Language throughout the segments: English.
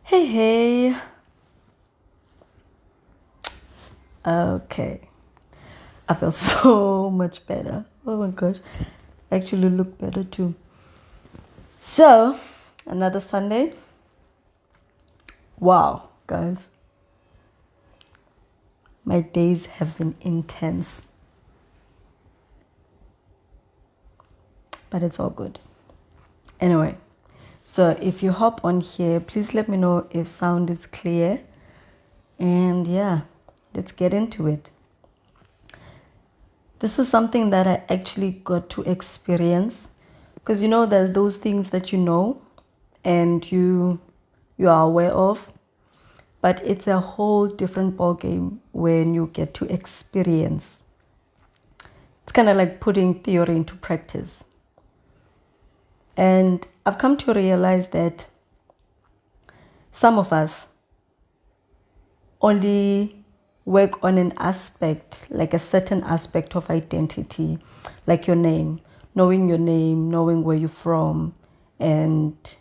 Hey, hey. Okay. I feel so much better. Oh my gosh. I actually look better too. So, another Sunday. Wow, guys. My days have been intense, but it's all good. Anyway, so if you hop on here, please let me know if sound is clear. And yeah, let's get into it. This is something that I actually got to experience because there's those things that and you are aware of, but it's a whole different ball game when you get to experience. It's kind of like putting theory into practice. And I've come to realize that some of us only work on an aspect, like a certain aspect of identity, like your name, knowing where you're from, and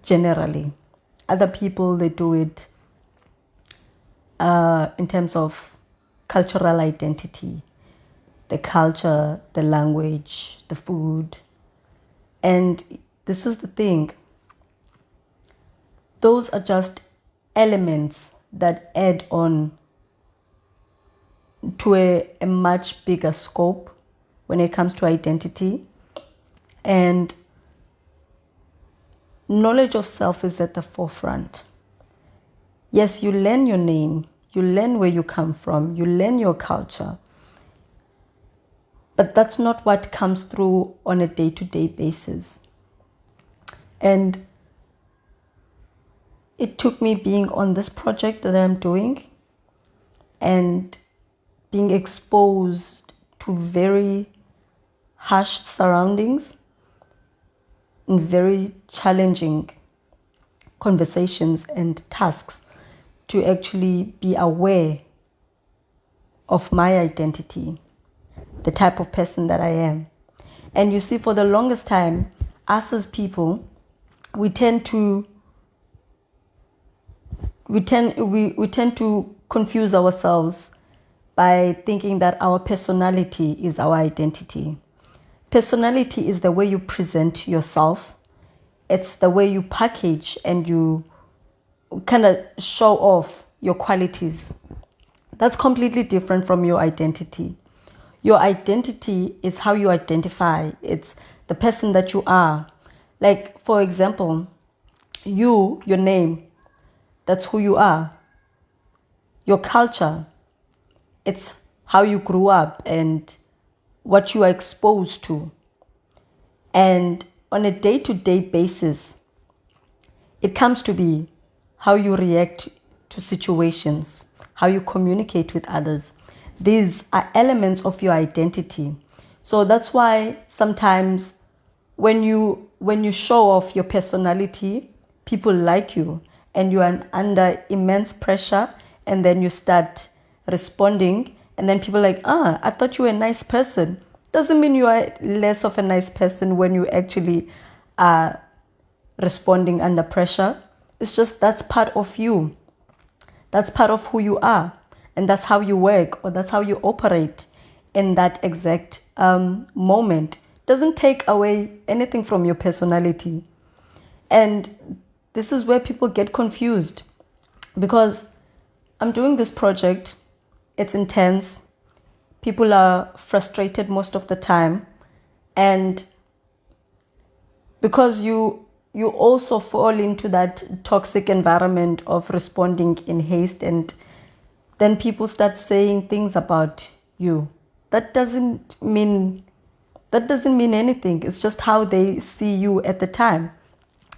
generally. Other people, they do it in terms of cultural identity, the culture, the language, the food. And this is the thing. Those are just elements that add on to a much bigger scope when it comes to identity. And knowledge of self is at the forefront. Yes, you learn your name, you learn where you come from, you learn your culture. But that's not what comes through on a day-to-day basis. And it took me being on this project that I'm doing and being exposed to very harsh surroundings and very challenging conversations and tasks to actually be aware of my identity, the type of person that I am. And you see, for the longest time, us as people, we tend to confuse ourselves by thinking that our personality is our identity. Personality is the way you present yourself. It's the way you package and you kind of show off your qualities. That's completely different from your identity. Your identity is how you identify. It's the person that you are. Like, for example, your name, that's who you are. Your culture, it's how you grew up and what you are exposed to. And on a day-to-day basis, it comes to be how you react to situations, how you communicate with others. These are elements of your identity. So that's why sometimes when you show off your personality, people like you and you are under immense pressure, and then you start responding, and then people are like, I thought you were a nice person. Doesn't mean you are less of a nice person when you actually are responding under pressure. It's just that's part of you. That's part of who you are. And that's how you work, or that's how you operate in that exact moment. Doesn't take away anything from your personality. And this is where people get confused, because I'm doing this project. It's intense. People are frustrated most of the time. And because you also fall into that toxic environment of responding in haste, and then people start saying things about you. That doesn't mean anything. It's just how they see you at the time.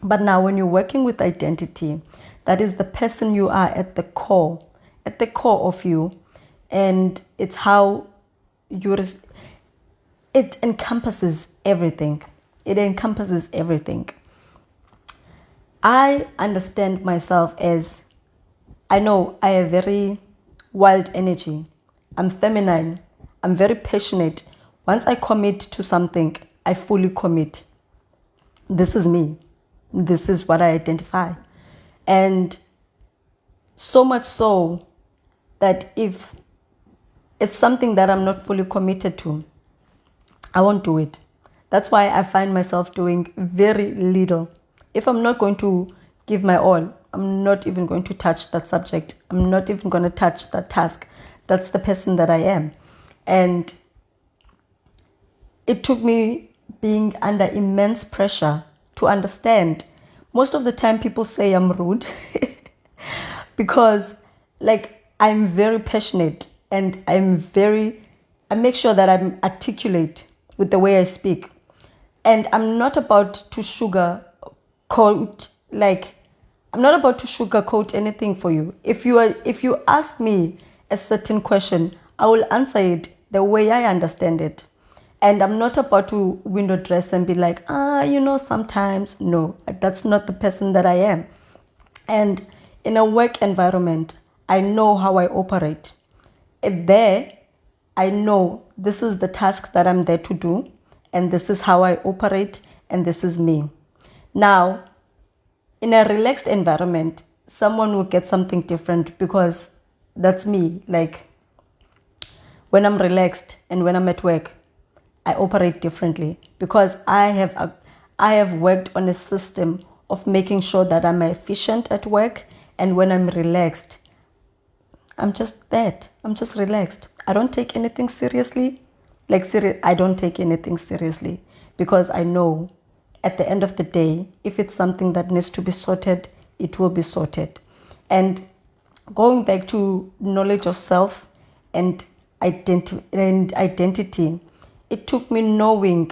But now when you're working with identity, that is the person you are at the core of you. And it's how it encompasses everything. It encompasses everything. I understand myself as, I know I have very wild energy. I'm feminine. I'm very passionate. Once I commit to something, I fully commit. This is me. This is what I identify. And so much so that if it's something that I'm not fully committed to, I won't do it. That's why I find myself doing very little. If I'm not going to give my all, I'm not even going to touch that subject. I'm not even going to touch that task. That's the person that I am. And it took me being under immense pressure to understand. Most of the time people say I'm rude because like I'm very passionate and I make sure that I'm articulate with the way I speak. And I'm not about to sugarcoat, like I'm not about to sugarcoat anything for you. If you ask me a certain question, I will answer it the way I understand it. And I'm not about to window dress and be like, sometimes. No, that's not the person that I am. And in a work environment, I know how I operate. There, I know this is the task that I'm there to do, and this is how I operate, and this is me. Now, in a relaxed environment, someone will get something different because that's me. Like when I'm relaxed and when I'm at work, I operate differently because I have worked on a system of making sure that I'm efficient at work, and when I'm relaxed, I'm just that. I'm just relaxed. I don't take anything seriously. I don't take anything seriously because I know at the end of the day, if it's something that needs to be sorted, it will be sorted. And going back to knowledge of self and identity, it took me knowing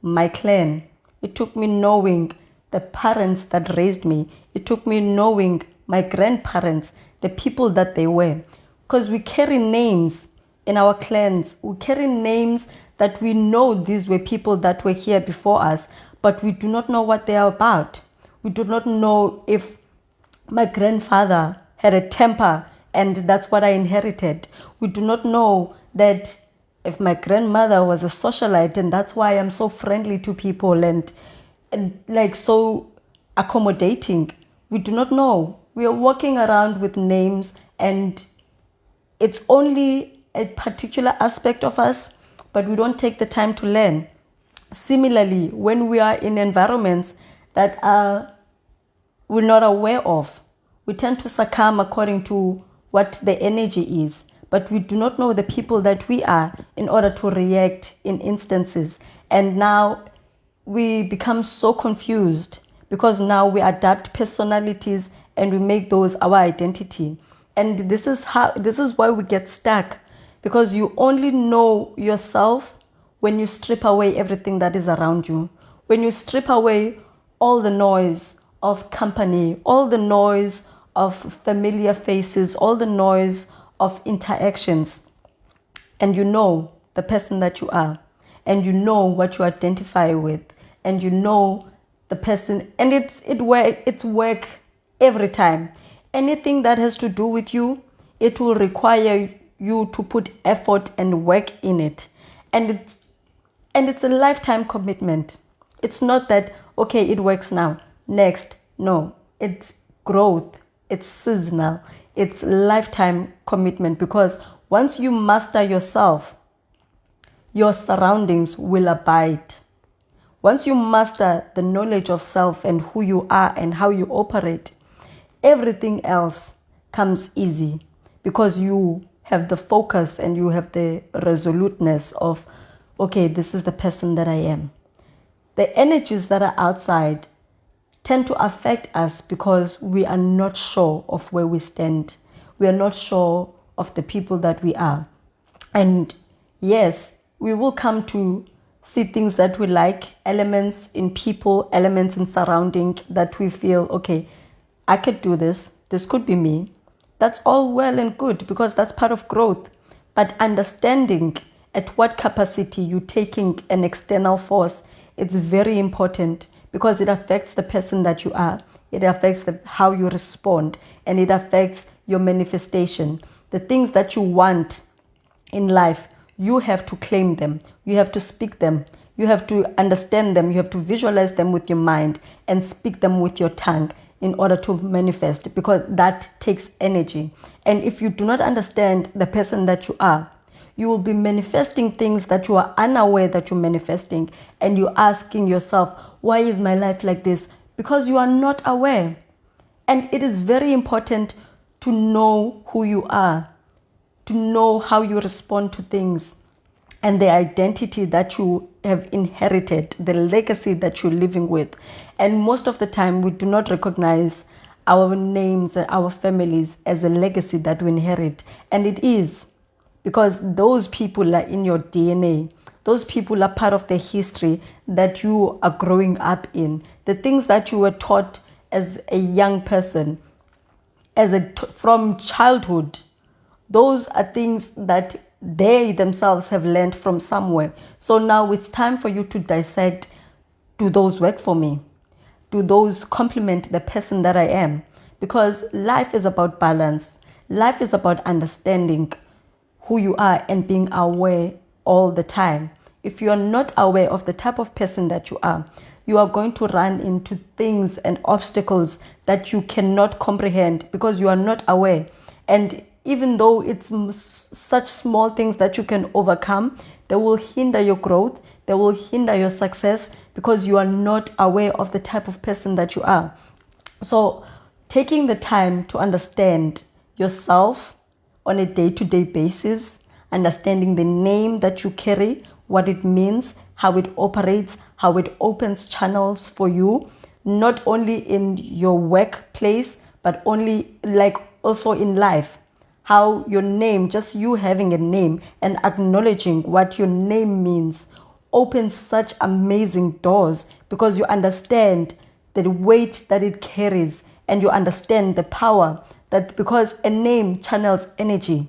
my clan. It took me knowing the parents that raised me. It took me knowing my grandparents, the people that they were. Because we carry names in our clans. We carry names that we know these were people that were here before us, but we do not know what they are about. We do not know if my grandfather had a temper and that's what I inherited. We do not know that if my grandmother was a socialite and that's why I'm so friendly to people and like so accommodating. We do not know. We are walking around with names and it's only a particular aspect of us, but we don't take the time to learn. Similarly, when we are in environments that we're not aware of, we tend to succumb according to what the energy is, but we do not know the people that we are in order to react in instances. And now we become so confused because now we adapt personalities and we make those our identity. And this is why we get stuck, because you only know yourself when you strip away everything that is around you. When you strip away all the noise of company, all the noise of familiar faces, all the noise of interactions, and you know the person that you are, and you know what you identify with, and you know the person, and it's work every time. Anything that has to do with you, it will require you to put effort and work in it. And it's a lifetime commitment. It's not that, okay, it works now, next. No, it's growth. It's seasonal. It's lifetime commitment, because once you master yourself, your surroundings will abide. Once you master the knowledge of self and who you are and how you operate, everything else comes easy, because you have the focus and you have the resoluteness of, okay, this is the person that I am. The energies that are outside tend to affect us because we are not sure of where we stand. We are not sure of the people that we are. And yes, we will come to see things that we like, elements in people, elements in surrounding that we feel, okay, I could do this. This could be me. That's all well and good, because that's part of growth. But understanding at what capacity you're taking an external force, it's very important, because it affects the person that you are. It affects how you respond, and it affects your manifestation. The things that you want in life, you have to claim them. You have to speak them. You have to understand them. You have to visualize them with your mind and speak them with your tongue in order to manifest, because that takes energy. And if you do not understand the person that you are, you will be manifesting things that you are unaware that you're manifesting, and you're asking yourself, why is my life like this? Because you are not aware. And it is very important to know who you are, to know how you respond to things, and the identity that you have inherited, the legacy that you're living with. And most of the time, we do not recognize our names and our families as a legacy that we inherit. And it is, because those people are in your DNA. Those people are part of the history that you are growing up in. The things that you were taught as a young person, from childhood, those are things that they themselves have learned from somewhere. So now it's time for you to dissect, do those work for me? Do those complement the person that I am? Because life is about balance. Life is about understanding who you are and being aware all the time. If you are not aware of the type of person that you are going to run into things and obstacles that you cannot comprehend because you are not aware. And even though it's such small things that you can overcome, they will hinder your growth, they will hinder your success, because you are not aware of the type of person that you are. So taking the time to understand yourself on a day-to-day basis, understanding the name that you carry, what it means, how it operates, how it opens channels for you, not only in your workplace, but also in life. How your name, just you having a name and acknowledging what your name means, opens such amazing doors, because you understand the weight that it carries, and you understand the power that, because a name channels energy.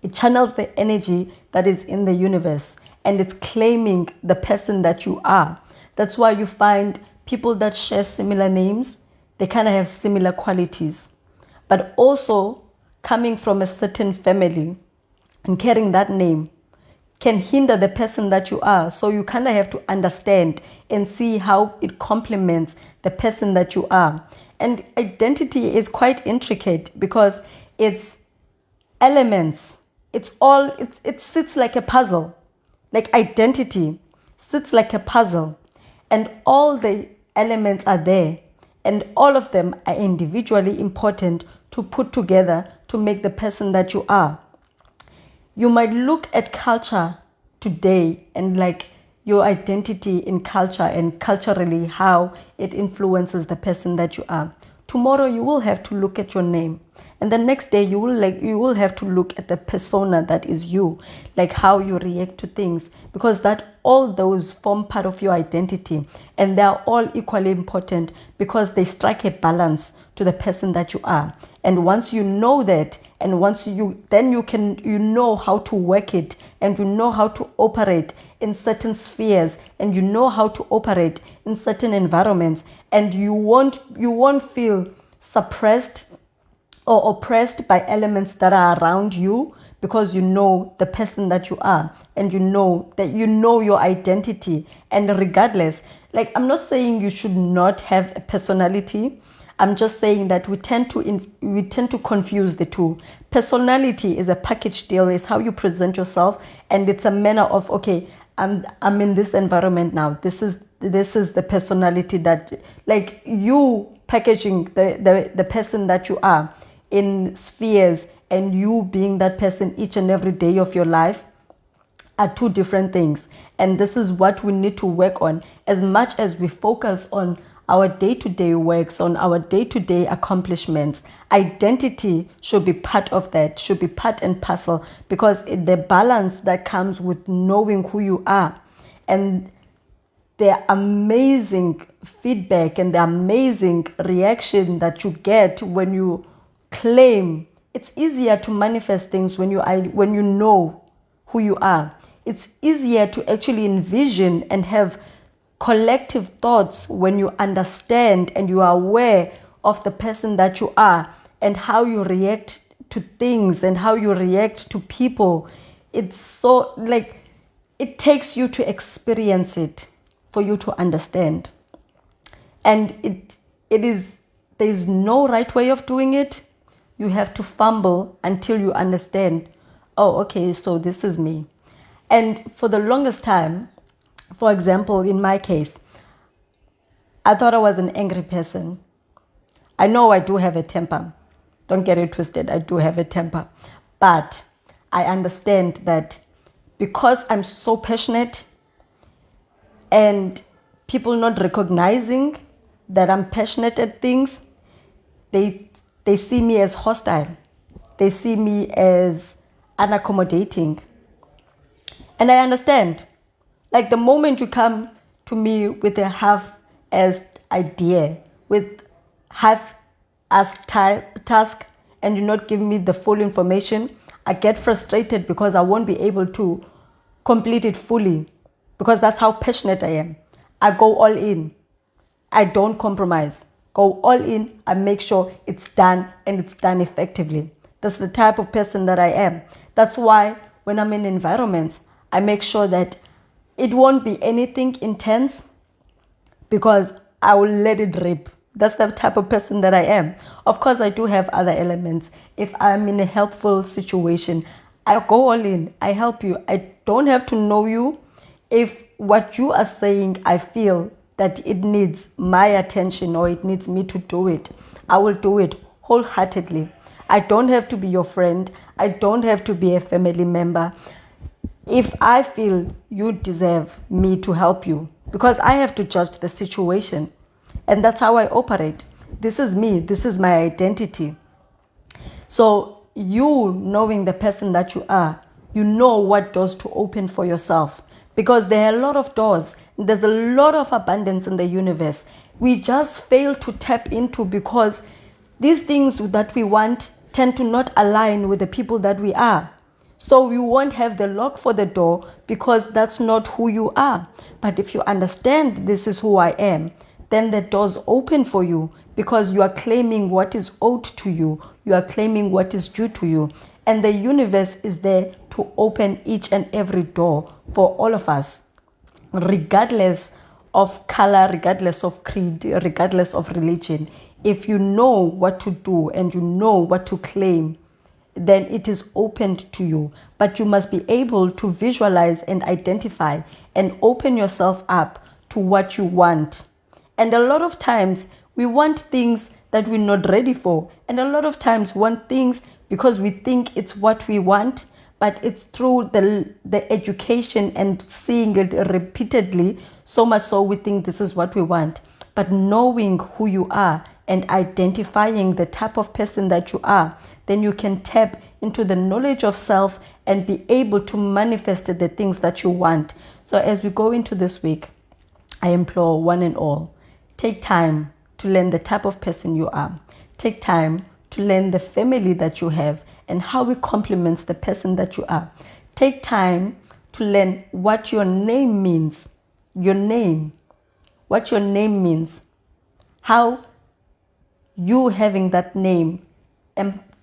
It channels the energy that is in the universe, and it's claiming the person that you are. That's why you find people that share similar names, they kind of have similar qualities. But also, coming from a certain family and carrying that name can hinder the person that you are. So you kind of have to understand and see how it complements the person that you are. And identity is quite intricate, because it's elements. It sits like a puzzle. Like identity sits like a puzzle, and all the elements are there, and all of them are individually important to put together to make the person that you are. You might look at culture today and like your identity in culture and culturally how it influences the person that you are. Tomorrow you will have to look at your name, and the next day you will have to look at the persona that is you, like how you react to things, because that all those form part of your identity, and they are all equally important because they strike a balance to the person that you are. And once you know that, and once you know how to work it, and you know how to operate in certain spheres, and you know how to operate in certain environments, and you won't feel suppressed or oppressed by elements that are around you, because you know the person that you are, and you know your identity. And regardless, like, I'm not saying you should not have a personality. I'm just saying that we tend to confuse the two. Personality is a package deal. It's how you present yourself, and it's a manner of, okay, I'm in this environment now. This is the personality that, like, you packaging the person that you are in spheres, and you being that person each and every day of your life are two different things. And this is what we need to work on. As much as we focus on our day-to-day works, on our day-to-day accomplishments, identity should be part of that, should be part and parcel, because the balance that comes with knowing who you are, and the amazing feedback and the amazing reaction that you get when you claim. It's easier to manifest things when you know who you are. It's easier to actually envision and have collective thoughts when you understand and you are aware of the person that you are, and how you react to things and how you react to people. It's so, like, it takes you to experience it for you to understand. And it is there's no right way of doing it. You have to fumble until you understand, oh, okay, so this is me. And for the longest time, for example, in my case, I thought I was an angry person. I know I do have a temper. Don't get it twisted. I do have a temper. But I understand that because I'm so passionate and people not recognizing that I'm passionate at things, they see me as hostile. They see me as unaccommodating. And I understand. Like the moment you come to me with a half-assed idea, with half-assed task, and you're not giving me the full information, I get frustrated because I won't be able to complete it fully, because that's how passionate I am. I go all in. I don't compromise. Go all in. I make sure it's done and it's done effectively. That's the type of person that I am. That's why when I'm in environments, I make sure that it won't be anything intense, because I will let it rip. That's the type of person that I am. Of course, I do have other elements. If I'm in a helpful situation, I go all in. I help you. I don't have to know you. If what you are saying, I feel that it needs my attention or it needs me to do it, I will do it wholeheartedly. I don't have to be your friend. I don't have to be a family member. If I feel you deserve me to help you, because I have to judge the situation. And that's how I operate. This is me. This is my identity. So you knowing the person that you are, you know what doors to open for yourself. Because there are a lot of doors. There's a lot of abundance in the universe. We just fail to tap into, because these things that we want tend to not align with the people that we are. So you won't have the lock for the door, because that's not who you are. But if you understand this is who I am, then the doors open for you, because you are claiming what is owed to you. You are claiming what is due to you. And the universe is there to open each and every door for all of us, regardless of color, regardless of creed, regardless of religion. If you know what to do and you know what to claim, then it is opened to you. But you must be able to visualize and identify and open yourself up to what you want. And a lot of times we want things that we're not ready for. And a lot of times we want things because we think it's what we want, but it's through the education and seeing it repeatedly, so much so we think this is what we want. But knowing who you are and identifying the type of person that you are, then you can tap into the knowledge of self and be able to manifest the things that you want. So as we go into this week, I implore one and all, take time to learn the type of person you are. Take time to learn the family that you have and how it complements the person that you are. Take time to learn what your name means. Your name. What your name means. How you having that name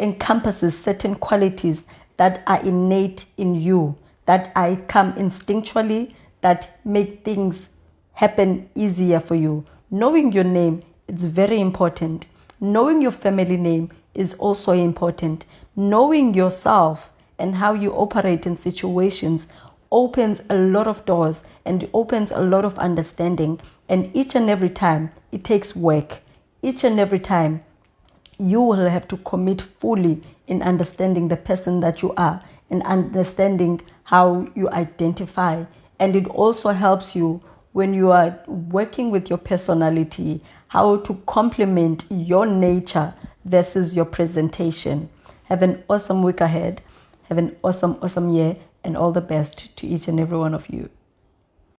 encompasses certain qualities that are innate in you, that I come instinctually, that make things happen easier for you. Knowing your name is very important. Knowing your family name is also important. Knowing yourself and how you operate in situations opens a lot of doors and opens a lot of understanding. And each and every time it takes work. Each and every time you will have to commit fully in understanding the person that you are and understanding how you identify. And it also helps you when you are working with your personality, how to complement your nature versus your presentation. Have an awesome week ahead. Have an awesome year, and all the best to each and every one of you.